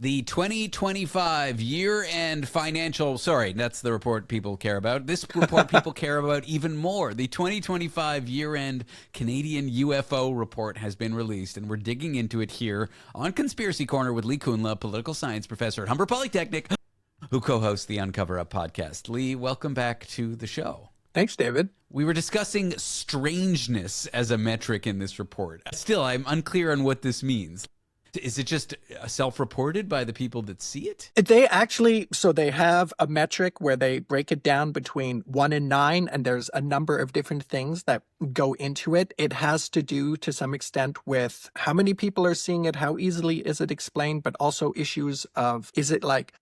The 2025 year-end financial, sorry, that's the report people care about. This report people care about even more. The 2025 year-end Canadian UFO report has been released, and we're digging into it here on Conspiracy Corner with Lee Kuhnle, political science professor at Humber Polytechnic, who co-hosts the Uncover Up podcast. Lee, welcome back to the show. Thanks, David. We were discussing strangeness as a metric in this report. Still, I'm unclear on what this means. Is it just self-reported by the people that see it? They actually, so they have a metric where they break it down between 1 and 9, and there's a number of different things that go into it. It has to do to some extent with how many people are seeing it, how easily is it explained, but also issues of, is it like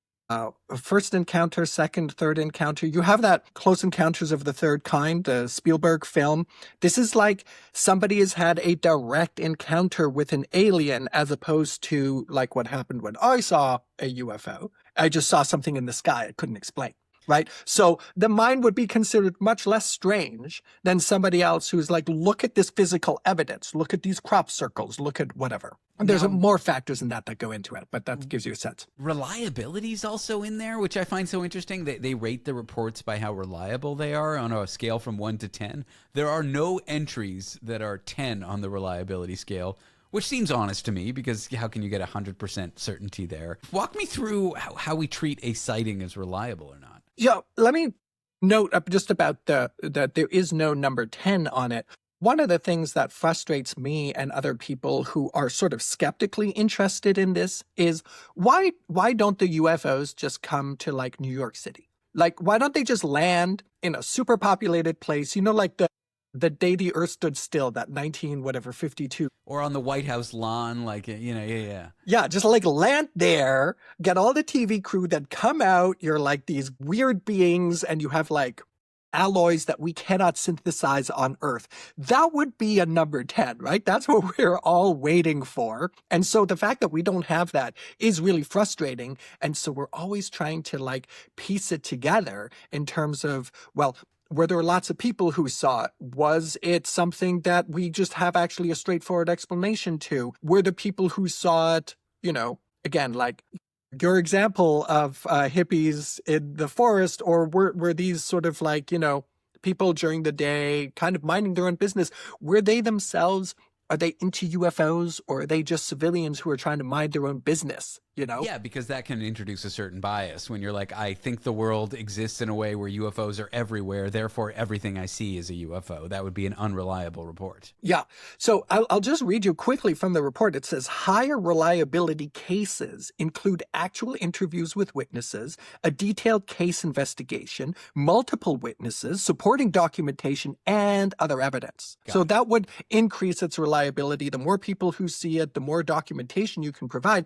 first encounter, second, third encounter? You have that Close Encounters of the Third Kind, the Spielberg film. This is like somebody has had a direct encounter with an alien as opposed to like what happened when I saw a UFO. I just saw something in the sky I couldn't explain. Right? So the mind would be considered much less strange than somebody else who's like, look at this physical evidence, look at these crop circles, look at whatever. And there's more factors than that go into it, but that gives you a sense. Reliability is also in there, which I find so interesting. They rate the reports by how reliable they are on a scale from 1 to 10. There are no entries that are 10 on the reliability scale, which seems honest to me, because how can you get 100% certainty there? Walk me through how we treat a sighting as reliable or not. Yeah, let me note up just about that there is no number 10 on it. One of the things that frustrates me and other people who are sort of skeptically interested in this is why don't the UFOs just come to like New York City? Like, why don't they just land in a super populated place? You know, like the day the Earth stood still, that 52. Or on the White House lawn, like, yeah. Yeah, just like land there, get all the TV crew that come out. You're like these weird beings, and you have like alloys that we cannot synthesize on Earth. That would be a number 10, right? That's what we're all waiting for. And so the fact that we don't have that is really frustrating. And so we're always trying to like piece it together in terms of, well, were there lots of people who saw it? Was it something that we just have actually a straightforward explanation to? Were the people who saw it, you know, again, like your example of hippies in the forest, or were these sort of like, you know, people during the day kind of minding their own business? Were they themselves, are they into UFOs, or are they just civilians who are trying to mind their own business, you know? Yeah, because that can introduce a certain bias when you're like, I think the world exists in a way where UFOs are everywhere, therefore everything I see is a UFO. That would be an unreliable report. Yeah. So I'll just read you quickly from the report. It says higher reliability cases include actual interviews with witnesses, a detailed case investigation, multiple witnesses, supporting documentation, and other evidence. So that would increase its reliability. The more people who see it, the more documentation you can provide.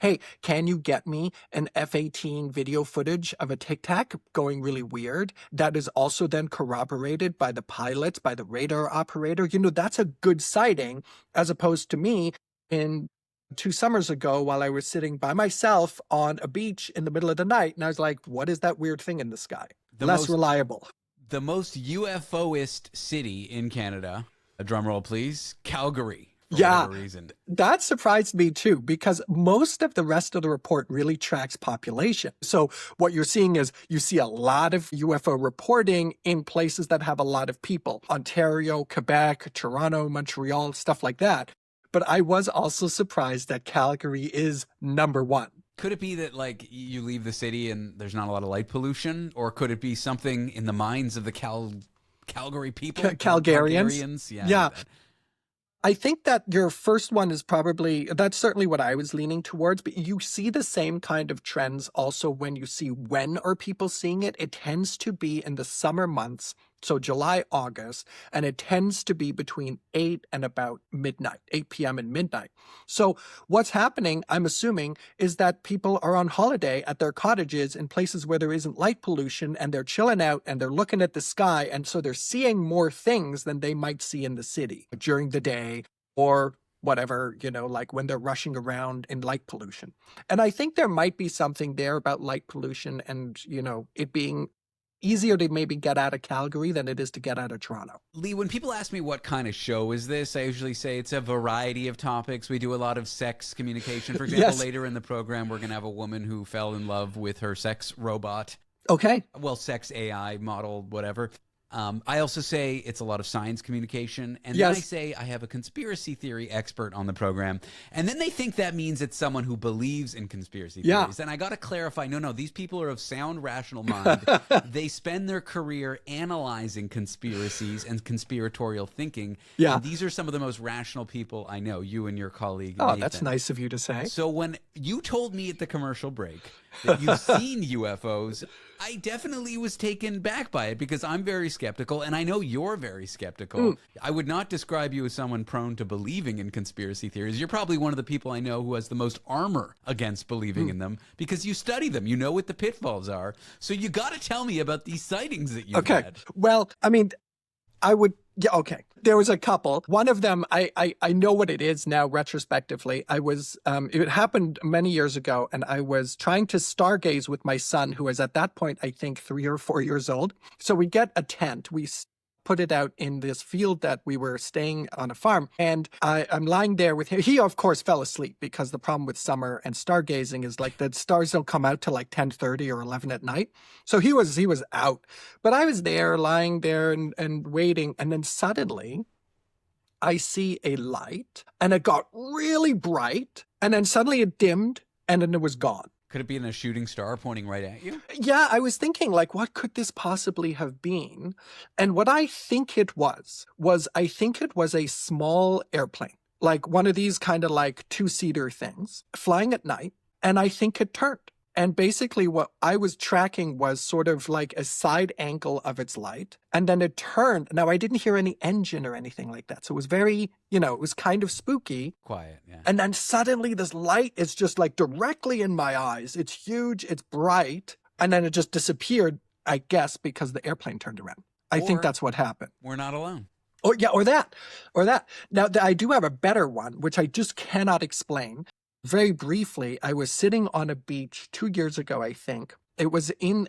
Hey, can you get me an F-18 video footage of a Tic Tac going really weird? That is also then corroborated by the pilots, by the radar operator. You know, that's a good sighting, as opposed to me in 2 summers ago while I was sitting by myself on a beach in the middle of the night. And I was like, what is that weird thing in the sky? Less reliable. The most UFOist city in Canada, a drum roll please, Calgary. Yeah, reason. That surprised me too, because most of the rest of the report really tracks population. So what you're seeing is you see a lot of UFO reporting in places that have a lot of people. Ontario, Quebec, Toronto, Montreal, stuff like that. But I was also surprised that Calgary is number 1. Could it be that, like, you leave the city and there's not a lot of light pollution? Or could it be something in the minds of the Calgary people? Calgarians? Yeah. I think that your first one is probably, that's certainly what I was leaning towards, but you see the same kind of trends also when you see when are people seeing it. It tends to be in the summer months, so July, August, and it tends to be between 8 and about midnight, 8 p.m. and midnight. So what's happening, I'm assuming, is that people are on holiday at their cottages in places where there isn't light pollution, and they're chilling out and they're looking at the sky, and so they're seeing more things than they might see in the city during the day or whatever, you know, like when they're rushing around in light pollution. And I think there might be something there about light pollution and, you know, it being easier to maybe get out of Calgary than it is to get out of Toronto. Lee, when people ask me what kind of show is this, I usually say it's a variety of topics. We do a lot of sex communication. For example, Yes. later in the program, we're going to have a woman who fell in love with her sex robot. Okay. Well, sex AI model, whatever. I also say it's a lot of science communication. And Yes. then I say I have a conspiracy theory expert on the program. And then they think that means it's someone who believes in conspiracy Yeah. theories. And I got to clarify, no, these people are of sound, rational mind. They spend their career analyzing conspiracies and conspiratorial thinking. Yeah. And these are some of the most rational people I know, you and your colleague, Oh, Nathan. that's nice of you to say. So when you told me at the commercial break that you've seen UFOs, I definitely was taken back by it because I'm very skeptical, and I know you're very skeptical. I would not describe you as someone prone to believing in conspiracy theories. You're probably one of the people I know who has the most armor against believing in them because you study them. You know what the pitfalls are. So you got to tell me about these sightings that you've Okay. had. Well, I mean, I would, yeah, okay. There was a couple. One of them, I know what it is now retrospectively. It happened many years ago, and I was trying to stargaze with my son, who was at that point, I think, 3 or 4 years old. So we get a tent. We put it out in this field that we were staying on a farm. And I'm lying there with him. He, of course, fell asleep because the problem with summer and stargazing is like the stars don't come out till like 10:30 or 11 at night. So he was out. But I was there, lying there and waiting. And then suddenly I see a light and it got really bright. And then suddenly it dimmed and then it was gone. Could it be in a shooting star pointing right at you? Yeah, I was thinking, like, what could this possibly have been? And what I think it was I think it was a small airplane, like one of these kind of like two-seater things flying at night. And I think it turned. And basically what I was tracking was sort of like a side angle of its light. And then it turned. Now, I didn't hear any engine or anything like that. So it was very, it was kind of spooky. Quiet, yeah. And then suddenly this light is just like directly in my eyes. It's huge. It's bright. And then it just disappeared, I guess, because the airplane turned around. I think that's what happened. We're not alone. Or that. Now, I do have a better one, which I just cannot explain. Very briefly, I was sitting on a beach 2 years ago, I think. It was in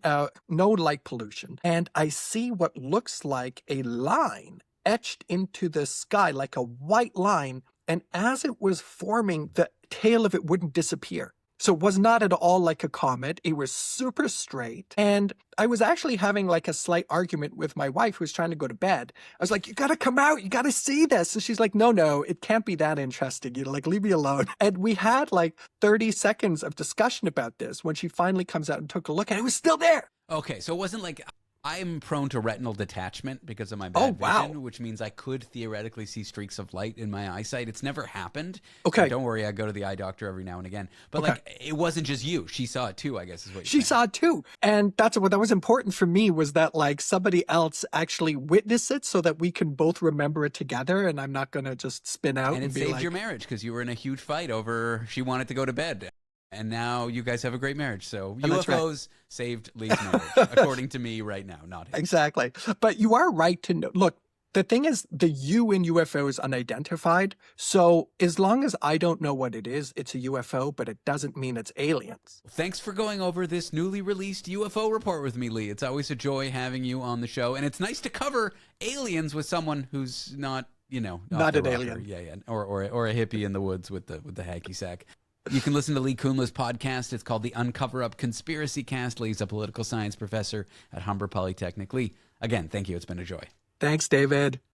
no light pollution. And I see what looks like a line etched into the sky, like a white line. And as it was forming, the tail of it wouldn't disappear. So it was not at all like a comet. It was super straight. And I was actually having like a slight argument with my wife who was trying to go to bed. I was like, you got to come out. You got to see this. And she's like, no, it can't be that interesting. Like, leave me alone. And we had like 30 seconds of discussion about this when she finally comes out and took a look and it was still there. Okay, so it wasn't like I'm prone to retinal detachment because of my bad vision, which means I could theoretically see streaks of light in my eyesight. It's never happened. Okay. So don't worry, I go to the eye doctor every now and again. But like, it wasn't just you. She saw it too, I guess is what She saw it too. And that's what that was important for me, was that like somebody else actually witnessed it so that we can both remember it together. And I'm not going to just spin out. And it be saved like, your marriage because you were in a huge fight over she wanted to go to bed. And now you guys have a great marriage. So UFOs saved Lee's marriage, according to me right now, not him. Exactly. But you are right to know. Look, the thing is, the U in UFO is unidentified. So as long as I don't know what it is, it's a UFO, but it doesn't mean it's aliens. Thanks for going over this newly released UFO report with me, Lee. It's always a joy having you on the show. And it's nice to cover aliens with someone who's not, not an alien. Yeah. Or a hippie in the woods with the hacky sack. You can listen to Lee Kuhnle's podcast. It's called the Uncover Up Conspiracy Cast. Lee's a political science professor at Humber Polytechnic. Lee, again, thank you. It's been a joy. Thanks, David.